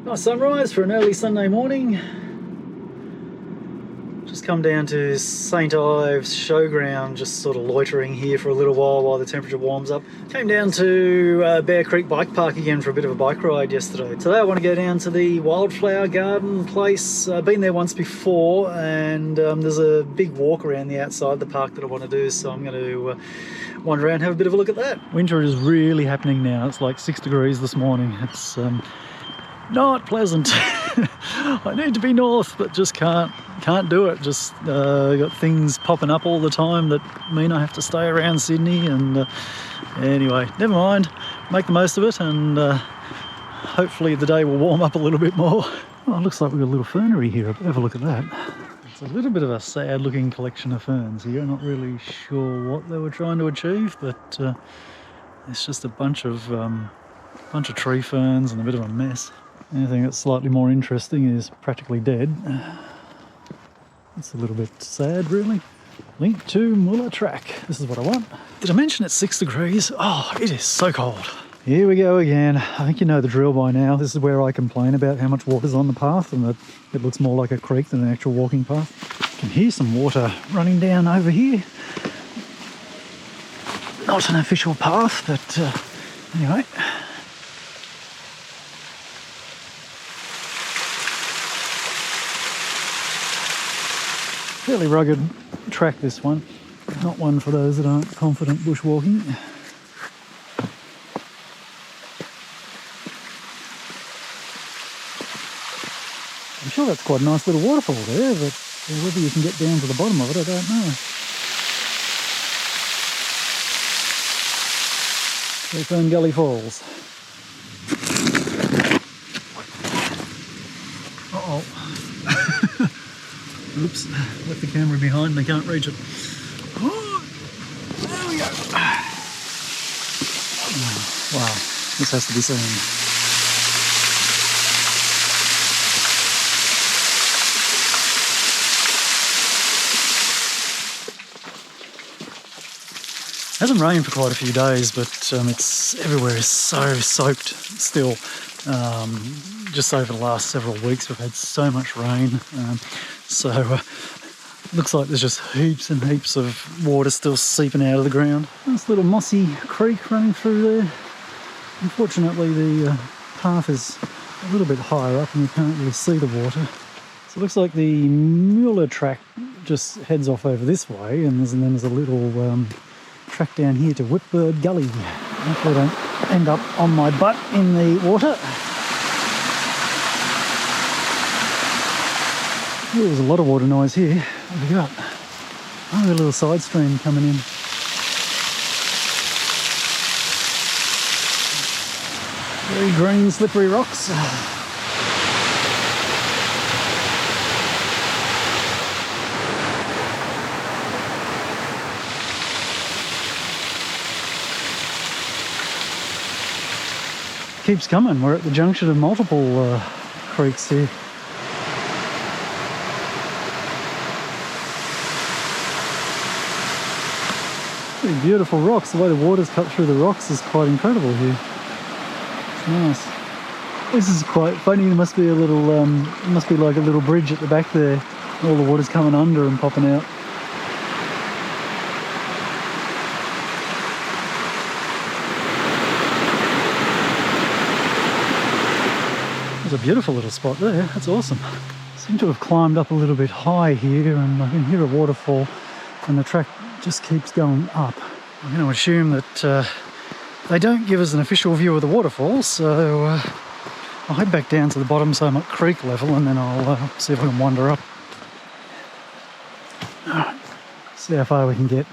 Nice sunrise for an early Sunday morning. Just come down to St Ives Showgrounds, just sort of loitering here for a little while the temperature warms up. Came down to Bear Creek Bike Park again for a bit of a bike ride yesterday. Today I want to go down to the Wildflower garden place. I've been there once before, and there's a big walk around the outside the park that I want to do, so I'm going to wander around and have a bit of a look at that. Winter is really happening now. It's like 6 degrees this morning. It's not pleasant. I need to be north, but just can't do it. Just got things popping up all the time that mean I have to stay around Sydney, and anyway, never mind. Make the most of it, and hopefully the day will warm up a little bit more. Oh, it looks like we've got a little fernery here. Have a look at that. It's a little bit of a sad looking collection of ferns here. I'm not really sure what they were trying to achieve, but it's just a bunch of tree ferns and a bit of a mess. Anything that's slightly more interesting is practically dead. It's a little bit sad, really. Link to Mueller Track. This is what I want. Did I mention it's 6 degrees? Oh, it is so cold. Here we go again. I think you know the drill by now. This is where I complain about how much water's on the path and that it looks more like a creek than an actual walking path. You can hear some water running down over here. Not an official path, but anyway. Fairly rugged track, this one. Not one for those that aren't confident bushwalking. I'm sure that's quite a nice little waterfall there, but whether you can get down to the bottom of it, I don't know. Whipbird Gully Falls. Uh-oh. Oops, left the camera behind, they can't reach it. Oh, there we go. Oh, wow, this has to be seen. It hasn't rained for quite a few days, but it's everywhere is so soaked still. Just over the last several weeks we've had so much rain, so looks like there's just heaps and heaps of water still seeping out of the ground. Nice little mossy creek running through there. Unfortunately the path is a little bit higher up and you can't really see the water. So it looks like the Mueller Track just heads off over this way, and then there's a little track down here to Whipbird Gully. Hopefully I don't end up on my butt in the water. Ooh, there's a lot of water noise here. What have we got? Oh, a little side stream coming in. Very green, slippery rocks. Keeps coming. We're at the junction of multiple creeks here. Pretty beautiful rocks. The way the water's cut through the rocks is quite incredible here. It's nice. This is quite funny. There must be a little, must be like a little bridge at the back there. All the water's coming under and popping out. There's a beautiful little spot there. That's awesome. Seem to have climbed up a little bit high here, and I can hear a waterfall, and the track just keeps going up. I'm going to assume that they don't give us an official view of the waterfall, so I'll head back down to the bottom so I'm at creek level, and then I'll see if I can wander up. Alright, see how far we can get.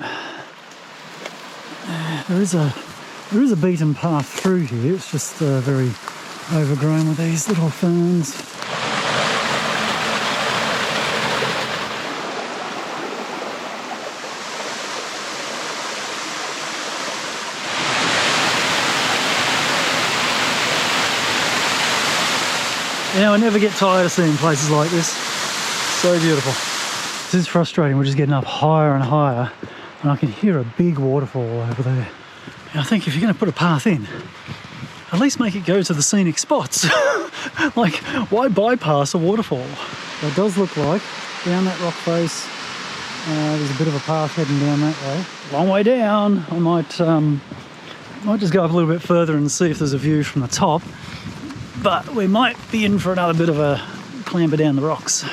There is a beaten path through here. It's just very overgrown with these little ferns. You know, I never get tired of seeing places like this. So beautiful. This is frustrating. We're just getting up higher and higher, and I can hear a big waterfall over there. I think if you're going to put a path in, at least make it go to the scenic spots. Like, why bypass a waterfall? It does look like down that rock face. There's a bit of a path heading down that way. Long way down. I might just go up a little bit further and see if there's a view from the top. But we might be in for another bit of a clamber down the rocks.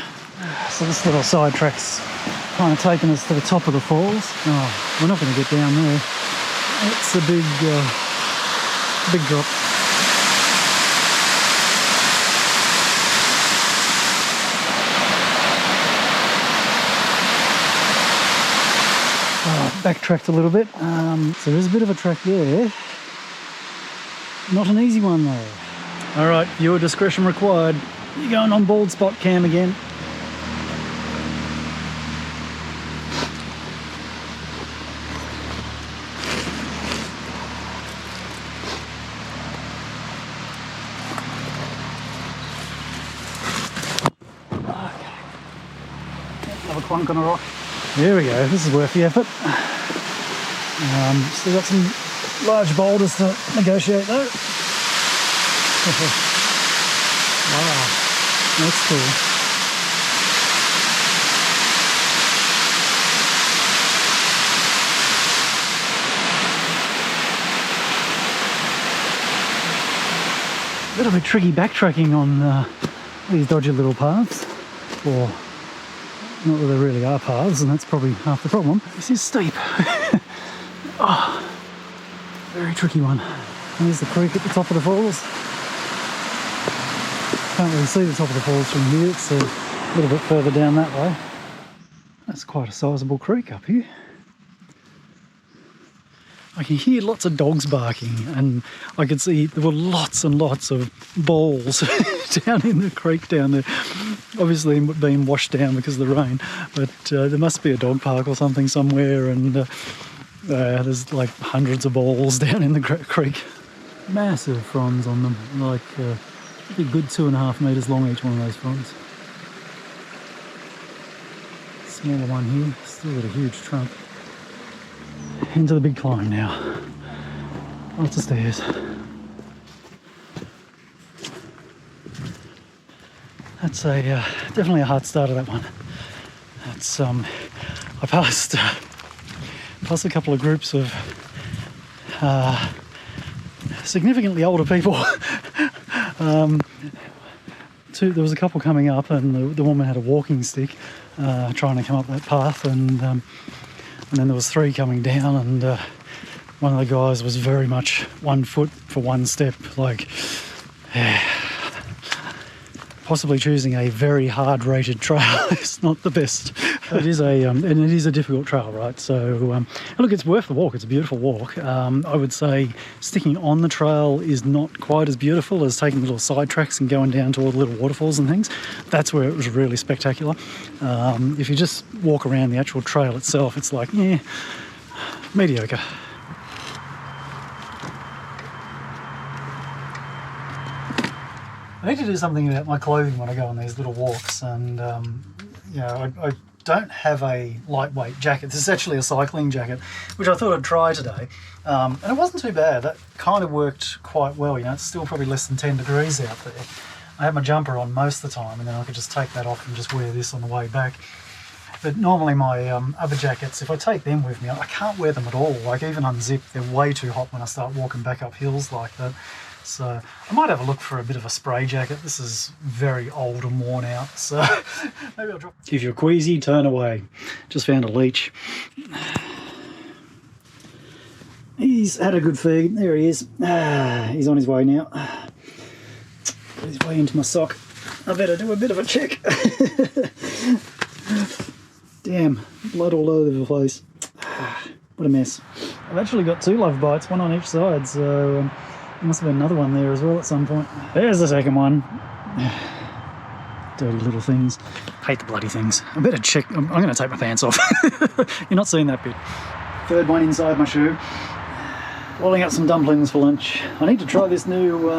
So this little side track's kind of taking us to the top of the falls. Oh, we're not going to get down there. It's a big drop. Backtracked a little bit. So there's a bit of a track there. Not an easy one though. All right, viewer discretion required. You're going on bald spot cam again. Another clunk on a rock. There we go, this is worth the effort. Still got some large boulders to negotiate though. Wow, that's cool. A little bit tricky backtracking on these dodgy little paths. Or not that there really are paths, and that's probably half the problem. This is steep. Oh, very tricky one. And there's the creek at the top of the falls. Can't really see the top of the falls from here. It's a little bit further down that way. That's quite a sizable creek up here. I can hear lots of dogs barking, and I could see there were lots and lots of balls down in the creek down there. Obviously being washed down because of the rain, but there must be a dog park or something somewhere, and there's like hundreds of balls down in the creek. Massive fronds on them, like a good 2.5 metres long each one of those fronds. Smaller one here, still got a huge trunk. Into the big climb now. Lots of stairs. That's a definitely a hard starter, that one. That's I passed a couple of groups of significantly older people. There was a couple coming up, and the woman had a walking stick trying to come up that path, and then there was 3 coming down, and one of the guys was very much 1 foot for 1 step, like possibly choosing a very hard rated trail is not the best. It is and it is a difficult trail, right? So look, it's worth the walk. It's a beautiful walk. I would say sticking on the trail is not quite as beautiful as taking little side tracks and going down to all the little waterfalls and things. That's where it was really spectacular. If you just walk around the actual trail itself, it's like, yeah, mediocre. I need to do something about my clothing when I go on these little walks, and you know, I don't have a lightweight jacket. This is actually a cycling jacket, which I thought I'd try today, and it wasn't too bad. That kind of worked quite well. You know, it's still probably less than 10 degrees out there. I had my jumper on most of the time, and then I could just take that off and just wear this on the way back. But normally my other jackets, if I take them with me, I can't wear them at all. Like, even unzipped, they're way too hot when I start walking back up hills like that. So I might have a look for a bit of a spray jacket. This is very old and worn out, so maybe I'll drop. If you're queasy, turn away. Just found a leech. He's had a good feed. There he is. He's on his way now. Got his way into my sock. I better do a bit of a check. Damn, blood all over the place. What a mess. I've actually got 2 love bites, one on each side, so there must have been another one there as well at some point. There's the second one. Dirty little things. Hate the bloody things. I better check. I'm going to take my pants off. You're not seeing that bit. Third one inside my shoe. Rolling up some dumplings for lunch. I need to try this new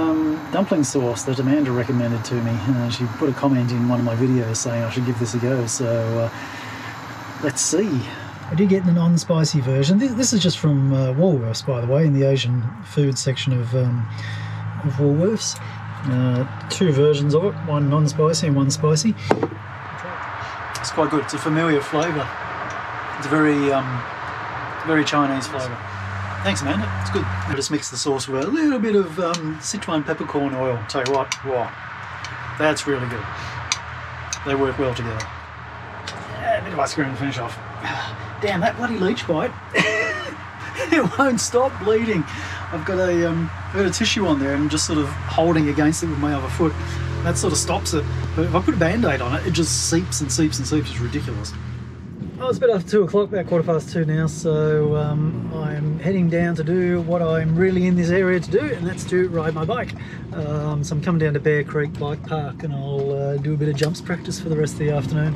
dumpling sauce that Amanda recommended to me. She put a comment in one of my videos saying I should give this a go, so let's see. I did get the non-spicy version. This is just from Woolworths, by the way, in the Asian food section of Woolworths. Two versions of it, one non-spicy and one spicy. It's quite good. It's a familiar flavour. It's a very Chinese flavour. Thanks, Amanda. It's good. I just mix the sauce with a little bit of Sichuan peppercorn oil. Tell you what, wow, that's really good. They work well together. A bit of ice cream to finish off. Damn, that bloody leech bite. It won't stop bleeding. I've got a tissue on there and I'm just sort of holding against it with my other foot. That sort of stops it. But if I put a band-aid on it, it just seeps and seeps and seeps. It's ridiculous. Oh, it's a bit after 2 o'clock, about 2:15 now, so I'm heading down to do what I'm really in this area to do, and that's to ride my bike. So I'm coming down to Bear Creek Bike Park and I'll do a bit of jumps practice for the rest of the afternoon.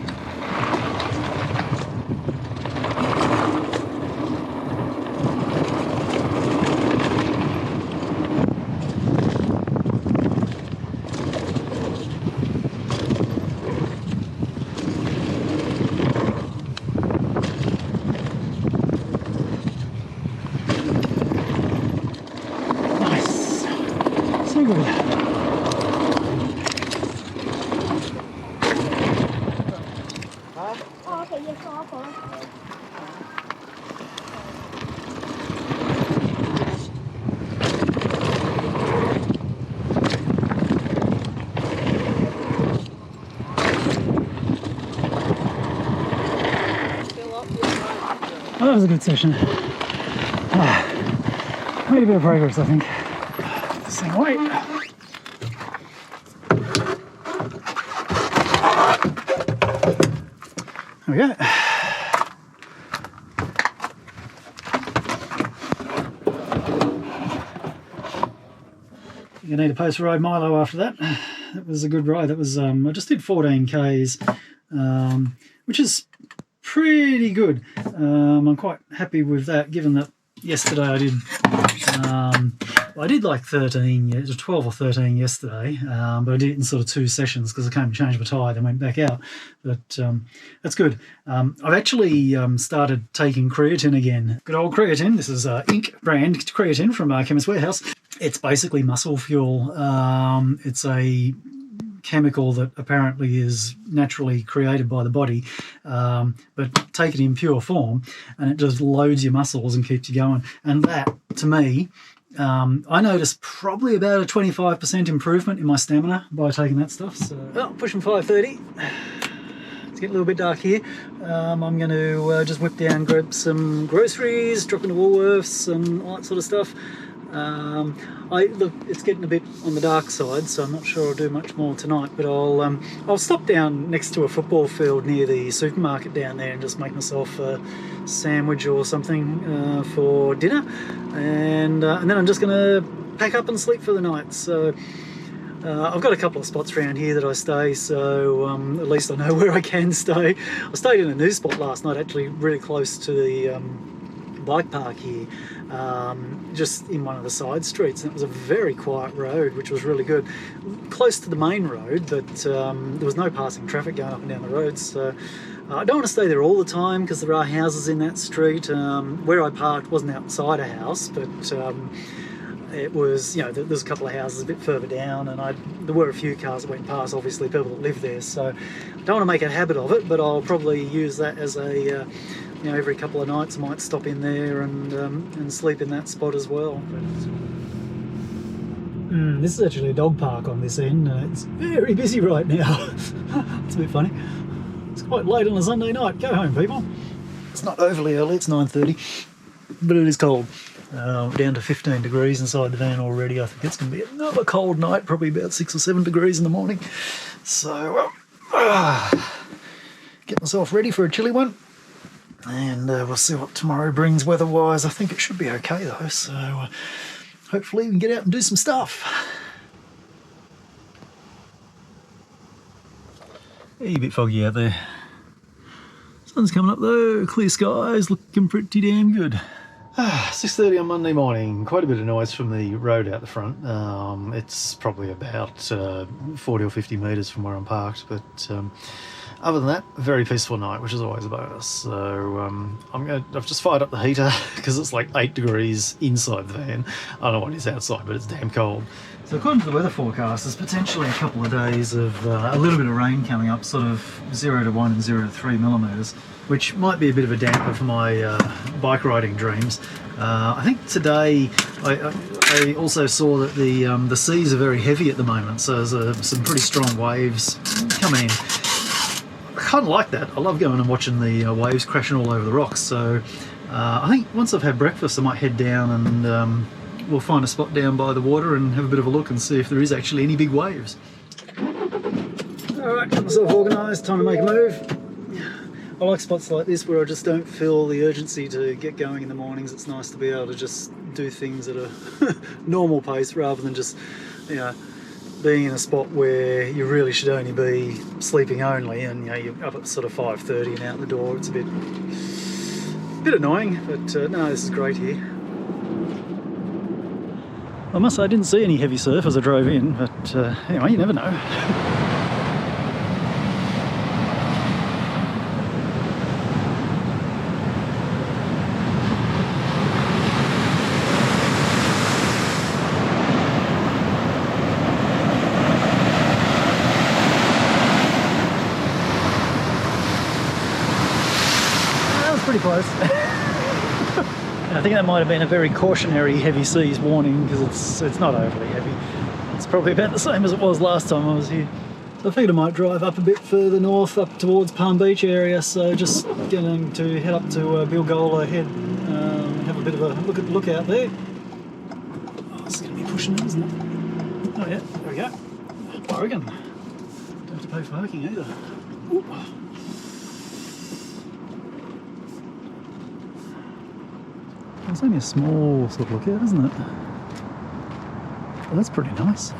Oh, that was a good session. Made a bit of progress, I think. This thing away. There we go. You need a post-ride Milo after that. That was a good ride. That was I just did 14 Ks, which is pretty good. I'm quite happy with that, given that yesterday I did like 13, it was 12 or 13 yesterday, but I did it in sort of 2 sessions because I came and changed my tyre, then went back out. But that's good. I've actually started taking creatine again. Good old creatine. This is Inc. brand creatine from Chemist Warehouse. It's basically muscle fuel. It's a chemical that apparently is naturally created by the body, but take it in pure form and it just loads your muscles and keeps you going. And that, to me, I noticed probably about a 25% improvement in my stamina by taking that stuff. So, well, pushing 5:30. It's getting a little bit dark here. I'm going to just whip down, grab some groceries, drop into Woolworths and all that sort of stuff. Look, it's getting a bit on the dark side, so I'm not sure I'll do much more tonight, but I'll stop down next to a football field near the supermarket down there and just make myself a sandwich or something for dinner, and then I'm just going to pack up and sleep for the night. So I've got a couple of spots around here that I stay, so at least I know where I can stay. I stayed in a new spot last night, actually really close to the bike park here, just in one of the side streets, and it was a very quiet road, which was really good, close to the main road, but there was no passing traffic going up and down the road. So I don't want to stay there all the time because there are houses in that street. Where I parked wasn't outside a house, but it was, you know, there's a couple of houses a bit further down, and there were a few cars that went past, obviously people that live there, so I don't want to make a habit of it, but I'll probably use that as a you know, every couple of nights I might stop in there and sleep in that spot as well. This is actually a dog park on this end. It's very busy right now. It's a bit funny. It's quite late on a Sunday night. Go home, people. It's not overly early, it's 9:30, but it is cold. Down to 15 degrees inside the van already. I think it's going to be another cold night, probably about 6 or 7 degrees in the morning. So, get myself ready for a chilly one. And we'll see what tomorrow brings weather-wise. I think it should be okay though, so hopefully we can get out and do some stuff. A bit foggy out there. Sun's coming up though, clear skies, looking pretty damn good. 6:30 on Monday morning, quite a bit of noise from the road out the front. It's probably about 40 or 50 metres from where I'm parked, but other than that, a very peaceful night, which is always a bonus. So I've just fired up the heater because it's like 8 degrees inside the van. I don't know what it is outside, but it's damn cold. So according to the weather forecast, there's potentially a couple of days of a little bit of rain coming up, sort of 0 to 1 and 0 to 3 millimetres, which might be a bit of a damper for my bike riding dreams. I think today I also saw that the seas are very heavy at the moment, so there's some pretty strong waves coming in. I kind of like that. I love going and watching the waves crashing all over the rocks. So I think once I've had breakfast, I might head down and we'll find a spot down by the water and have a bit of a look and see if there is actually any big waves. Alright, got myself organised, time to make a move. I like spots like this where I just don't feel the urgency to get going in the mornings. It's nice to be able to just do things at a normal pace rather than just, you know, being in a spot where you really should only be sleeping only, and you know, you're up at sort of 5:30 and out the door. It's a bit annoying, but no, this is great here. I must say I didn't see any heavy surf as I drove in, but anyway, you never know. Pretty close. I think that might have been a very cautionary heavy seas warning, because it's not overly heavy. It's probably about the same as it was last time I was here. I figured I might drive up a bit further north, up towards Palm Beach area, so just going to head up to Bilgola Head, have a bit of a look out there. Oh, it's going to be pushing it, isn't it? Oh yeah, there we go. Bargain. Don't have to pay for parking either. Ooh. It's only a small sort of lookout, isn't it? Well, that's pretty nice.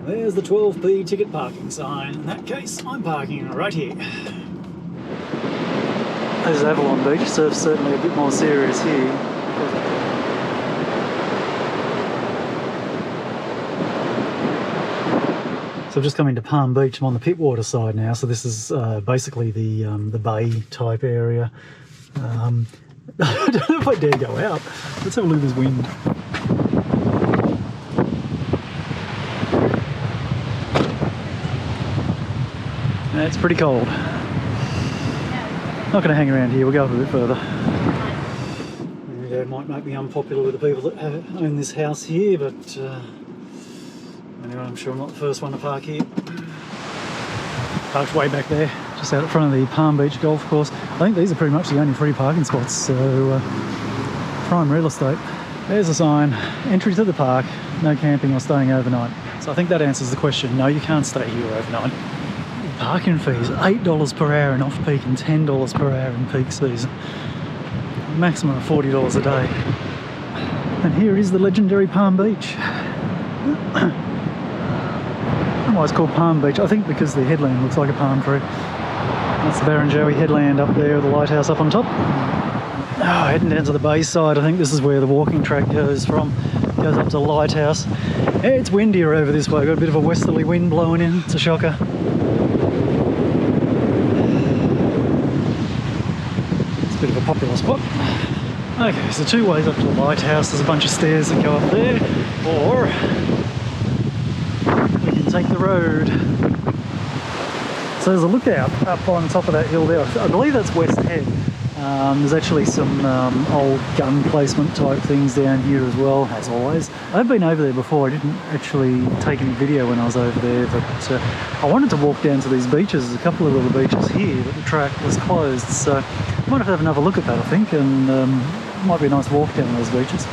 There's the 12p ticket parking sign. In that case, I'm parking right here. There's Avalon Beach. Surf's certainly a bit more serious here. So I've just come into Palm Beach. I'm on the Pittwater side now, so this is basically the bay type area. I don't know if I dare go out. Let's have a look at this wind. It's pretty cold. Not going to hang around here, we'll go up a bit further. It might make me unpopular with the people that own this house here, but anyway, I'm sure I'm not the first one to park here. Parked way back there, just out in front of the Palm Beach golf course. I think these are pretty much the only free parking spots, so prime real estate. There's a sign, entry to the park, no camping or staying overnight. So I think that answers the question. No, you can't stay here overnight. Parking fees, $8 per hour in off-peak and $10 per hour in peak season. Maximum of $40 a day. And here is the legendary Palm Beach. Why it's called Palm Beach, I think because the headland looks like a palm tree. That's the Barrenjoey Headland up there, the lighthouse up on top. Oh, heading down to the bay side, I think this is where the walking track goes from. Goes up to the lighthouse. It's windier over this way, got a bit of a westerly wind blowing in, it's a shocker. It's a bit of a popular spot. Okay, so two ways up to the lighthouse. There's a bunch of stairs that go up there, or take the road. So there's a lookout up on top of that hill there. I believe that's West Head. There's actually some old gun placement type things down here as well, as always. I've been over there before. I didn't actually take any video when I was over there, but I wanted to walk down to these beaches. There's a couple of little beaches here, but the track was closed, so I might have another look at that, I think, and it might be a nice walk down those beaches.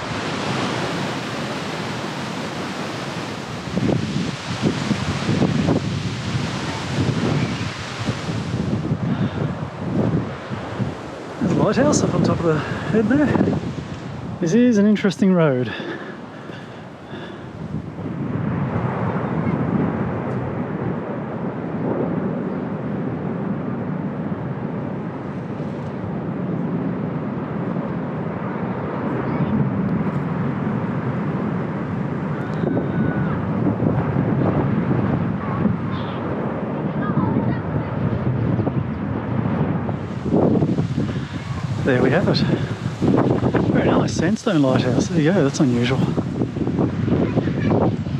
Lighthouse up on top of the head there. This is an interesting road. There we have it. Nice sandstone lighthouse. There you go, that's unusual.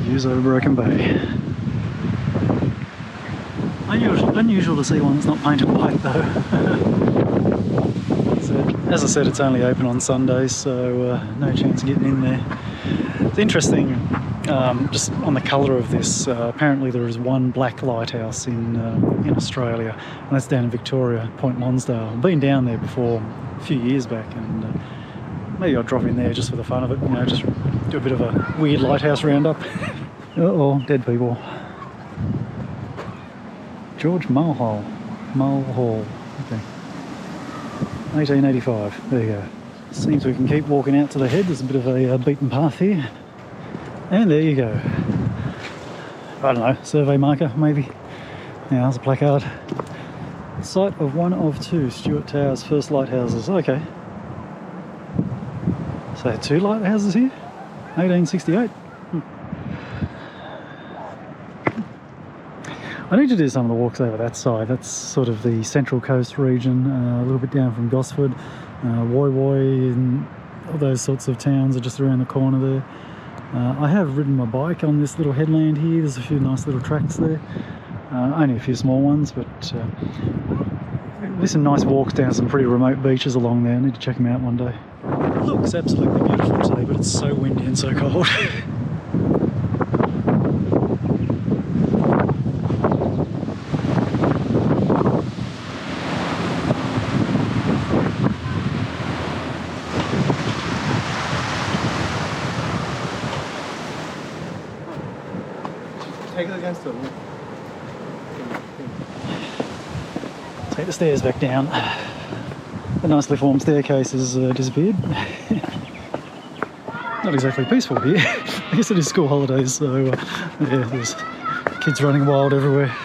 Views over Broken Bay. Unusual to see one that's not painted white though. As I said, it's only open on Sundays, so no chance of getting in there. It's interesting, just on the colour of this, apparently there is one black lighthouse in Australia, and that's down in Victoria, Point Lonsdale. I've been down there before a few years back, and maybe I'll drop in there just for the fun of it, just do a bit of a weird lighthouse roundup. Uh-oh, dead people. George Mulhall. Okay. 1885, there you go. Seems we can keep walking out to the head. There's a bit of a beaten path here. And there you go. I don't know, survey marker maybe. Yeah, there's a placard. Site of one of two Stuart Tower's first lighthouses. Okay. So 2 lighthouses here? 1868. I need to do some of the walks over that side. That's sort of the Central Coast region, a little bit down from Gosford. Woy and all those sorts of towns are just around the corner there. I have ridden my bike on this little headland here. There's a few nice little tracks there. Only a few small ones, but there's some nice walks down some pretty remote beaches along there. I need to check them out one day. It looks absolutely beautiful today, but it's so windy and so cold. Take it against the wall. Take the stairs back down. The nicely formed staircase has disappeared. Not exactly peaceful here. I guess it is school holidays, so yeah, there's kids running wild everywhere.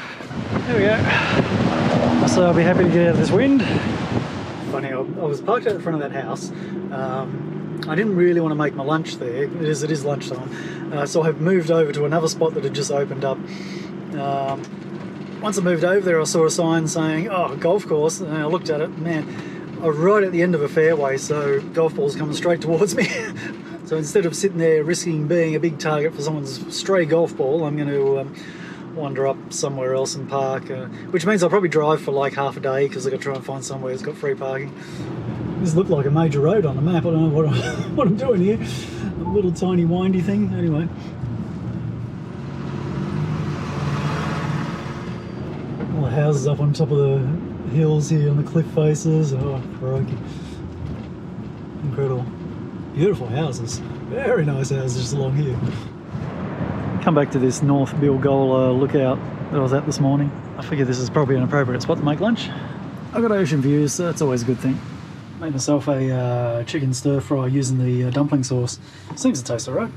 There we go. So I'll be happy to get out of this wind. Funny, I was parked out in front of that house. I didn't really want to make my lunch there. It is lunchtime. So I've moved over to another spot that had just opened up. Once I moved over there, I saw a sign saying, "Oh, golf course," and I looked at it, man, I'm right at the end of a fairway, so golf ball's coming straight towards me. So instead of sitting there risking being a big target for someone's stray golf ball, I'm going to wander up somewhere else and park, which means I'll probably drive for like half a day because I've got to try and find somewhere that's got free parking. This looked like a major road on the map. I don't know what I'm doing here. A little tiny windy thing. Anyway. All the houses up on top of the hills here on the cliff faces. Oh, crikey. Incredible. Beautiful houses. Very nice houses just along here. Come back to this North Bilgola lookout that I was at this morning. I figure this is probably an appropriate spot to make lunch. I've got ocean views, so that's always a good thing. Made myself a chicken stir fry using the dumpling sauce. Seems to taste alright.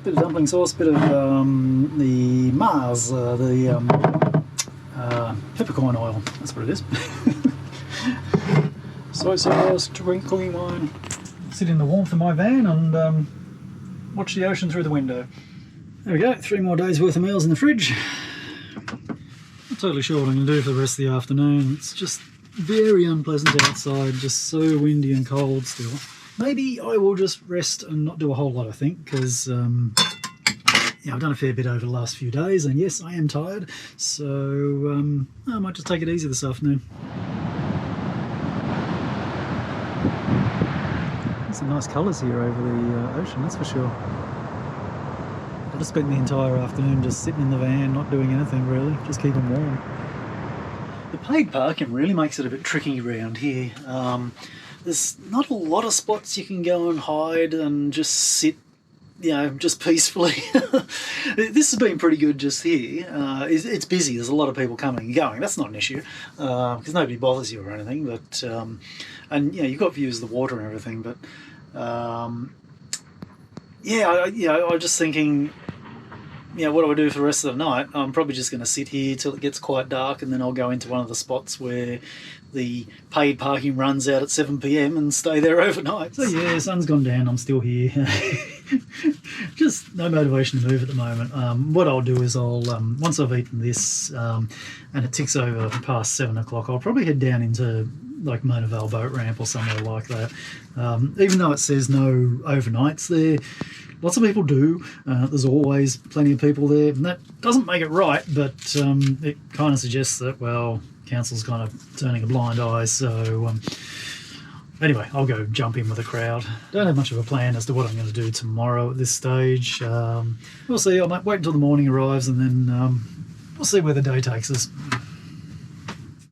Bit of dumpling sauce, bit of the Mars, peppercorn oil. That's what it is. Soy sauce, cooking wine. Sit in the warmth of my van and watch the ocean through the window. There we go, 3 more days worth of meals in the fridge. Not totally sure what I'm going to do for the rest of the afternoon. It's just very unpleasant outside, just so windy and cold still. Maybe I will just rest and not do a whole lot, I think, because I've done a fair bit over the last few days, and yes, I am tired, so I might just take it easy this afternoon. There's some nice colours here over the ocean, that's for sure. I just spent the entire afternoon just sitting in the van, not doing anything really, just keeping warm. The paid parking really makes it a bit tricky around here. There's not a lot of spots you can go and hide and just sit, just peacefully. This has been pretty good just here. It's busy, there's a lot of people coming and going. That's not an issue, because nobody bothers you or anything, but and you've got views of the water and everything, but I'm just thinking, what do I do for the rest of the night? I'm probably just going to sit here till it gets quite dark, and then I'll go into one of the spots where the paid parking runs out at 7 PM and stay there overnight. So yeah, the sun's gone down, I'm still here. Just no motivation to move at the moment. What I'll do is I'll, once I've eaten this and it ticks over past 7 o'clock, I'll probably head down into like Mona Vale boat ramp or somewhere like that. Even though it says no overnights there, lots of people do. There's always plenty of people there, and that doesn't make it right, but it kind of suggests that, well, council's kind of turning a blind eye. So anyway, I'll go jump in with the crowd. Don't have much of a plan as to what I'm going to do tomorrow at this stage. We'll see. I might wait until the morning arrives, and then we'll see where the day takes us.